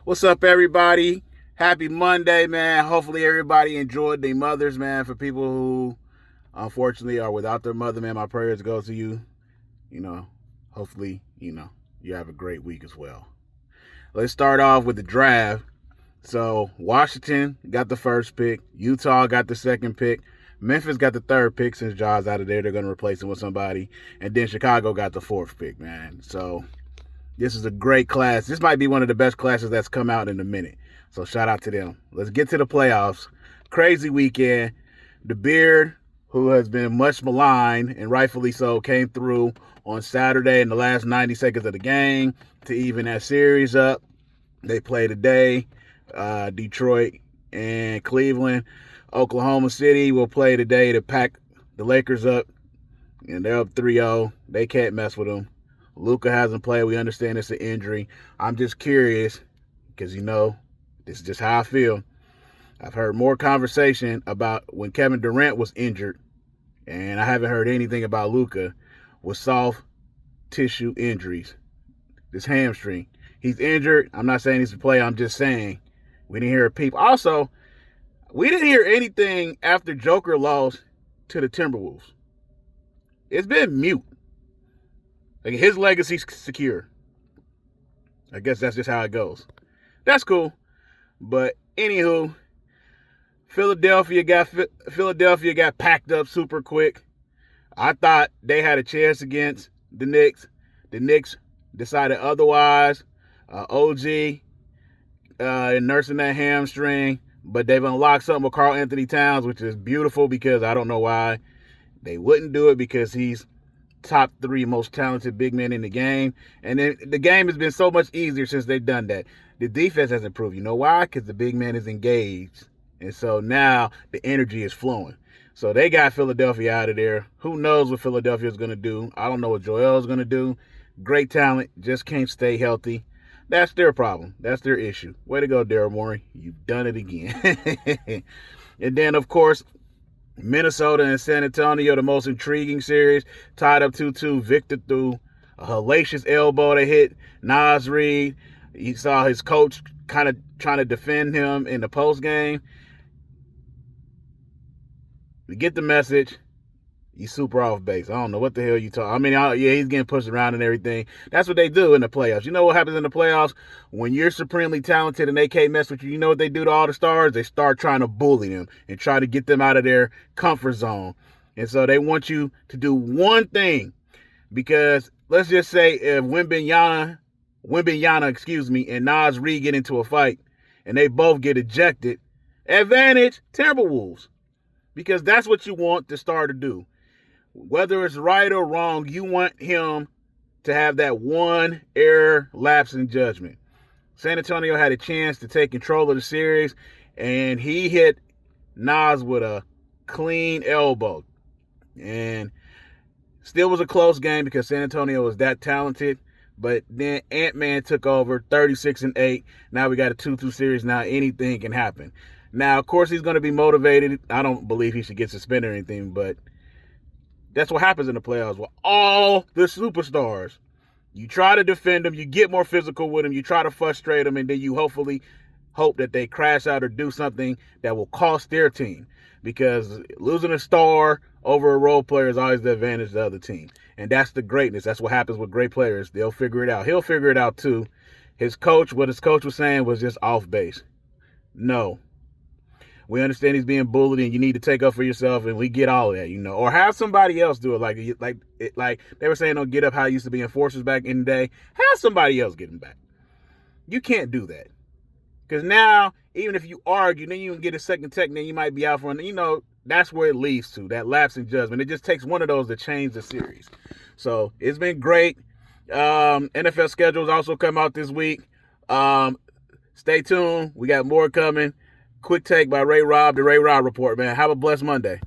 What's up, everybody? Happy Monday, man. Hopefully, everybody enjoyed their mothers, man. For people who, unfortunately, are without their mother, man, my prayers go to you. You know, hopefully, you have a great week as well. Let's start off with the draft. So, Washington got the first pick. Utah got the second pick. Memphis got the third pick since Jaws out of there. They're going to replace him with somebody. And then Chicago got the fourth pick, man. So, this is a great class. This might be one of the best classes that's come out in a minute. So shout out to them. Let's get to the playoffs. Crazy weekend. The Beard, who has been much maligned, and rightfully so, came through on Saturday in the last 90 seconds of the game to even that series up. They play today. Detroit and Cleveland. Oklahoma City will play today to pack the Lakers up. And they're up 3-0. They can't mess with them. Luka hasn't played. We understand it's an injury. I'm just curious because, this is just how I feel. I've heard more conversation about when Kevin Durant was injured, and I haven't heard anything about Luka with soft tissue injuries. This hamstring. He's injured. I'm not saying he's to play. I'm just saying we didn't hear people. Also, we didn't hear anything after Joker lost to the Timberwolves. It's been mute. Like, his legacy's secure. I guess that's just how it goes. That's cool. But anywho, Philadelphia got packed up super quick. I thought they had a chance against the Knicks. The Knicks decided otherwise. OG nursing that hamstring, but they've unlocked something with Karl Anthony Towns, which is beautiful because I don't know why they wouldn't do it, because he's top 3 most talented big men in the game. And then the game has been so much easier since they've done that. The defense has improved. You know why? Because the big man is engaged. And so now the energy is flowing. So they got Philadelphia out of there. Who knows what Philadelphia is going to do? I don't know what Joel is going to do. Great talent, just can't stay healthy. That's their problem. That's their issue. Way to go, Daryl Morey. You've done it again. And then, of course, Minnesota and San Antonio, the most intriguing series, tied up 2-2. Victor threw a hellacious elbow to hit Naz Reid. You saw his coach kind of trying to defend him in the post game. You get the message. He's super off base. I don't know what the hell you talking. He's getting pushed around and everything. That's what they do in the playoffs. You know what happens in the playoffs? When you're supremely talented and they can't mess with you, you know what they do to all the stars? They start trying to bully them and try to get them out of their comfort zone. And so they want you to do one thing, because let's just say if Wembanyama, and Naz Reid get into a fight and they both get ejected, advantage Timberwolves, because that's what you want the star to do. Whether it's right or wrong, you want him to have that one error lapse in judgment. San Antonio had a chance to take control of the series, and he hit Nas with a clean elbow. And still was a close game because San Antonio was that talented. But then Ant-Man took over, 36-8. Now we got a 2-2 series. Now anything can happen. Now, of course, he's going to be motivated. I don't believe he should get suspended or anything, but that's what happens in the playoffs with all the superstars. You try to defend them, you get more physical with them, you try to frustrate them, and then you hopefully hope that they crash out or do something that will cost their team. Because losing a star over a role player is always the advantage of the other team. And that's the greatness. That's what happens with great players. They'll figure it out. He'll figure it out too. What his coach was saying was just off base. No. We understand he's being bullied and you need to take up for yourself, and we get all of that, or have somebody else do it. Like they were saying on Get Up how it used to be enforcers back in the day. Have somebody else get him back. You can't do that. Because now, even if you argue, then you can get a second tech, and then you might be out for that's where it leads to, that lapse in judgment. It just takes one of those to change the series. So it's been great. NFL schedules also come out this week. Stay tuned. We got more coming. Quick take by Robb, the Robb Report, man. Have a blessed Monday.